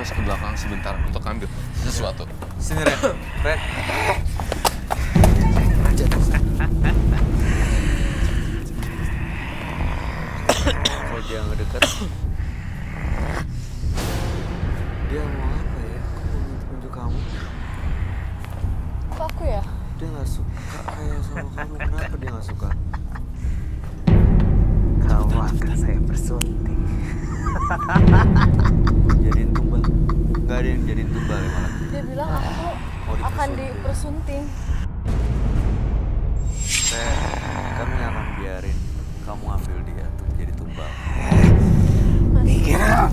harus ke belakang sebentar untuk ambil sesuatu. Sini Ren. Ren. Kalau dia ngedekat, dia mau apa ya? Kok mau nunjuk kamu? Kok aku ya? Dia nggak suka kayak sama kamu. Kenapa dia nggak suka? Kamu akan saya persunting. Jadiin tumbal. Nggak ada yang jadiin tumbal ya malah. Dia bilang aku Mau akan dipersunting. dipersunting. Kami nggak akan biarin kamu ambil dia untuk jadi tumbal. Dikira.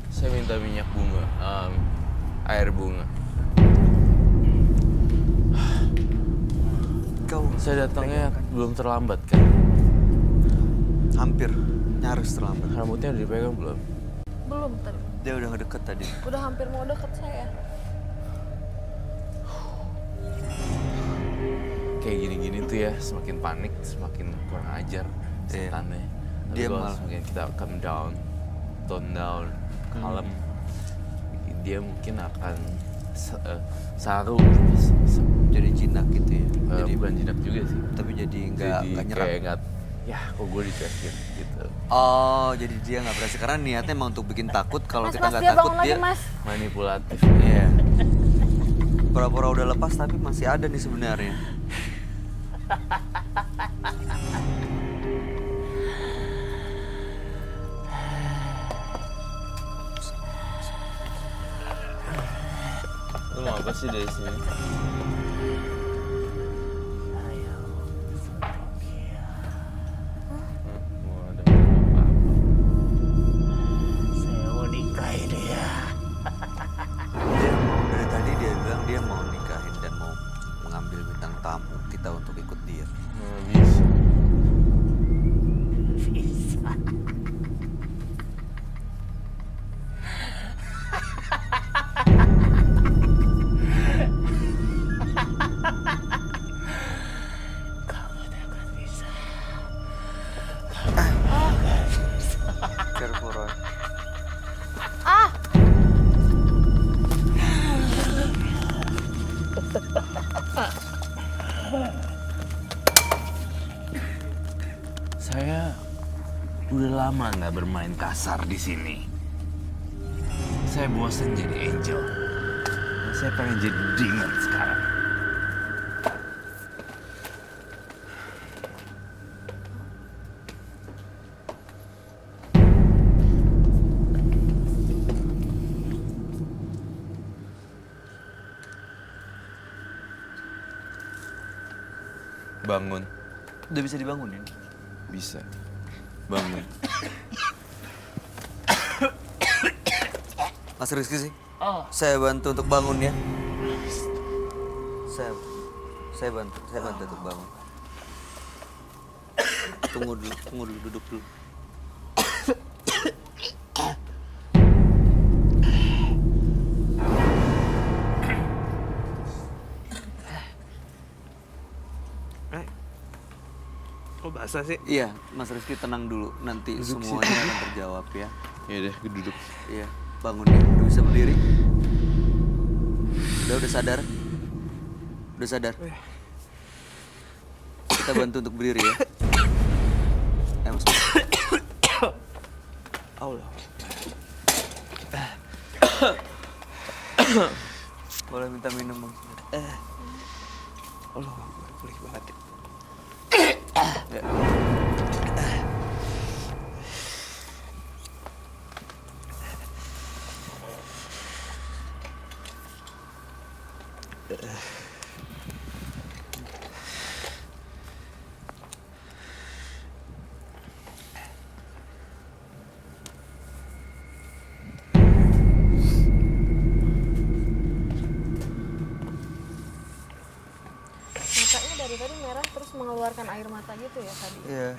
Saya minta minyak bunga, air bunga. Saya datangnya belum terlambat kan? Hampir, nyaris terlambat. Rambutnya udah dipegang belum? Belum tadi. Dia udah ngedeket tadi. Udah hampir mau deket saya. Kayak gini-gini tuh ya, semakin panik, semakin kurang ajar setannya. Dia Kalau malah semakin kita calm down, tone down, kalem, dia mungkin akan saru. jadi jinak gitu ya. Jadi Bukan jinak juga sih. tapi jadi nggak nyerang. Kayak nggak, ya kok gue dicuekin gitu. Oh, jadi dia nggak berhasil karena niatnya emang untuk bikin takut. Kalau Mas, kita mas, nggak dia takut bangun lagi, dia Mas. Manipulatif. Iya. Pura-pura udah lepas tapi masih ada nih sebenarnya. Lu mau apa sih dari sini? Mau ada apa-apa? Saya mau nikahi dia. Dari tadi dia bilang dia mau nikahin dan mau mengambil bintang tamu kita untuk ikut dia. Nggak bisa. Bisa. Kamu tidak akan bisa. Careful, Roy. Ah! Saya udah lama nggak bermain kasar di sini. Saya bosan jadi angel. Dan saya pengen jadi demon sekarang. Bangun. Udah bisa dibangunin. Bisa. Bangun. Mas Rizky sih. Oh. Saya bantu untuk bangun ya. Saya bantu untuk bangun. Tunggu dulu, duduk dulu. Kok basah sih? Iya, Mas Rizky tenang dulu. Nanti semuanya akan terjawab ya. Ya deh, gue duduk. Iya, bangun ya. Udah bisa berdiri? Udah sadar? Udah sadar? Kita bantu untuk berdiri ya. Mas. Allah. Boleh minta minum, Bang? Allah, boleh banget ya. Ya. mengeluarkan air mata gitu ya tadi. Iya.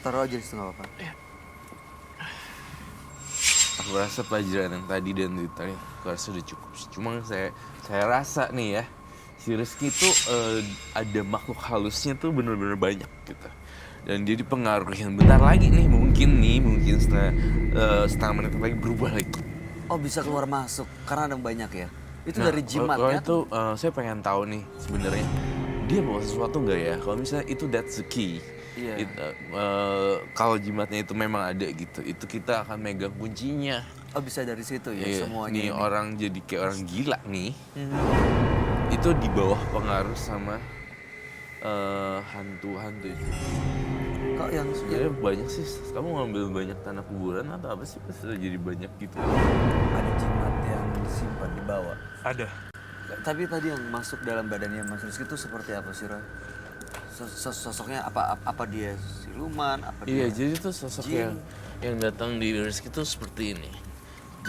Taruh aja di situ, nggak apa-apa. Aku rasa pelajaran yang tadi dan tadi aku rasa udah cukup sih. Cuma saya rasa nih ya, si Rizky itu ada makhluk halusnya tuh bener-bener banyak gitu. Dan dia dipengaruhi bentar lagi nih mungkin setengah menit lagi berubah lagi. Oh, bisa keluar masuk karena ada banyak ya. Itu Nah, dari jimat kalau ya. itu saya pengen tahu nih sebenarnya dia bawa sesuatu nggak ya? Kalau misalnya itu that's the key. Iya. Kalau jimatnya itu memang ada gitu, itu kita akan megang kuncinya. Oh, bisa dari situ ya Iya, semuanya. nih ini. orang jadi kayak orang gila nih. Itu di bawah pengaruh sama hantu-hantu itu. Kok yang Sebenarnya banyak sih. Kamu ngambil banyak tanah kuburan atau apa sih pas udah jadi banyak gitu? ada jimat yang disimpan di bawah. Ada. Tapi tadi yang masuk dalam badannya Mas Rizky itu seperti apa sih, Roy? Sosoknya apa dia siluman? Apa Iya, dia? jadi tuh sosok jin? yang datang di Rizky tuh seperti ini.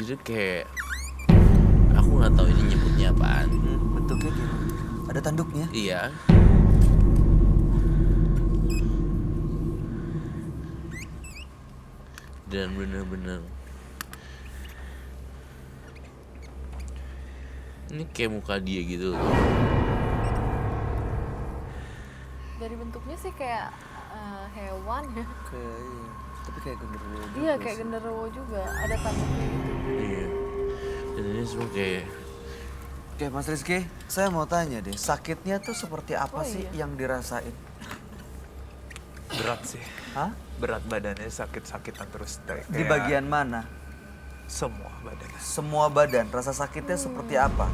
Jadi kayak aku nggak tahu ini nyebutnya apaan. Bentuknya gimana? Ada tanduknya? Iya. Dan bener-bener ini kayak muka dia gitu loh. Dari bentuknya sih kayak hewan ya. Kayak iya. Tapi kayak genderuwo juga. Iya kayak genderuwo juga. Ada tanduknya gitu. Iya. Dan ini semua kayak Oke, Mas Rizky, saya mau tanya deh, sakitnya tuh seperti apa Oh, sih iya. yang dirasain? Berat sih. Hah? Berat badannya sakit-sakitan terus. Di bagian mana? Semua badannya. Semua badan, rasa sakitnya seperti apa?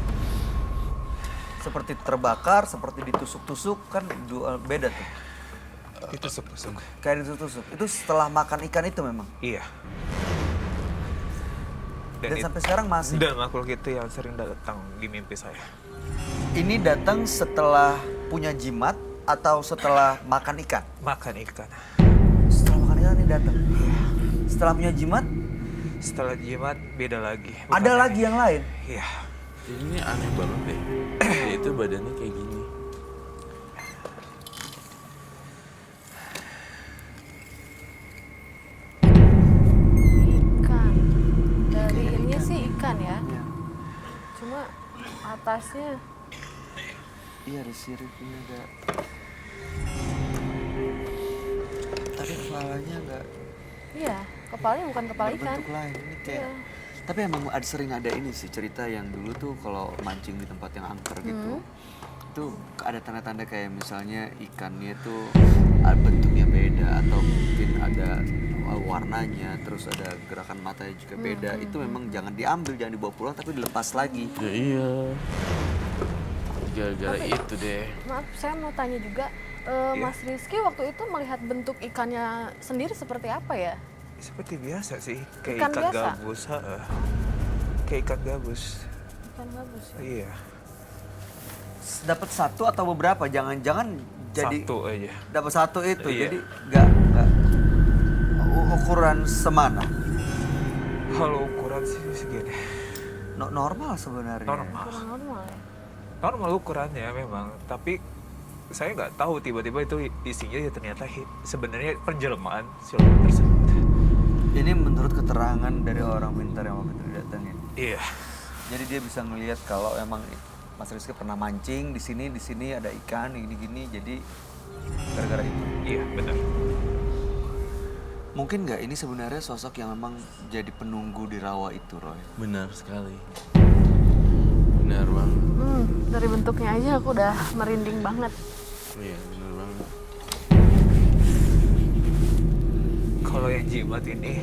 Seperti terbakar, seperti ditusuk-tusuk, kan beda tuh. Itu tusuk-tusuk. Kayak ditusuk-tusuk. Itu setelah makan ikan itu memang? Iya. Dan sampai sekarang masih? Dan makhluk itu yang sering datang di mimpi saya. Ini datang setelah punya jimat atau setelah makan ikan? Makan ikan. Setelah makan ikan ini datang? Setelah punya jimat, Setelah jimat beda lagi. ada Bukan lagi yang lain? Iya. ini aneh banget deh. Dia itu badannya kayak gini. Ikan. Dari ininya sih ikan ya. Iya. Cuma atasnya Iya, ada sirip ini ada. Tapi kepalanya enggak iya kepalanya bukan kepala ikan. berbentuk lain. Ini kayak. Iya. Tapi emang sering ada ini sih cerita yang dulu tuh kalau mancing di tempat yang angker gitu. Itu ada tanda-tanda kayak misalnya ikannya tuh bentuknya beda atau mungkin ada warnanya, terus ada gerakan matanya juga beda. Itu memang jangan diambil, jangan dibawa pulang tapi dilepas lagi. Ya iya. Gara-gara itu deh. Maaf, saya mau tanya juga, Mas Rizky waktu itu melihat bentuk ikannya sendiri seperti apa ya? Seperti biasa sih. Kayak Ikan ikan, biasa? gabus. Kayak ikan gabus. Ikan bagus ya. Iya. Dapat satu atau beberapa? Jangan-jangan jadi Satu aja. dapat satu itu. Iya. Jadi nggak ukuran semana. Kalau ukuran sih segini. Normal sebenarnya. Normal. Kurang normal ya. Normal ukurannya memang. Tapi saya nggak tahu tiba-tiba itu isinya ya ternyata sebenarnya penjelmaan siluman tersebut. Ini menurut keterangan dari orang pintar yang waktu itu didatengin. Iya. Jadi dia bisa ngelihat kalau emang Mas Rizky pernah mancing di sini ada ikan gini-gini. Jadi gara-gara itu. Iya benar. Mungkin nggak ini sebenarnya sosok yang memang jadi penunggu di rawa itu, Roy? Benar sekali. Benar banget. Dari bentuknya aja aku udah merinding banget. Iya, benar banget. Kalau yang jimat ini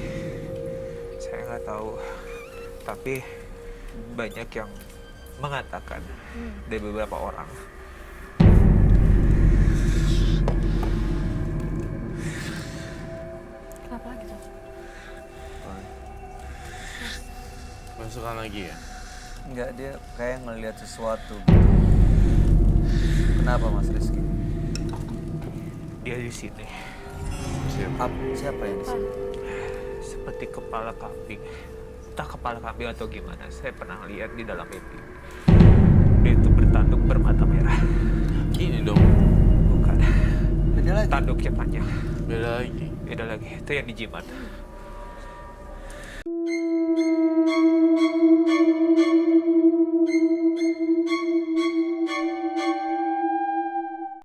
saya nggak tahu. Tapi banyak yang mengatakan dari beberapa orang. Kenapa lagi tuh? Masukkan lagi ya? Enggak, dia kayak ngelihat sesuatu. Kenapa Mas Rizky? Dia di sini Siapa yang di sini? seperti kepala kambing. Entah kepala kambing atau gimana. Saya pernah lihat di dalam mimpi. Dia itu bertanduk bermata merah. Gini dong. lagi. tanduknya panjang. Beda lagi. Beda lagi. Itu yang di jimat.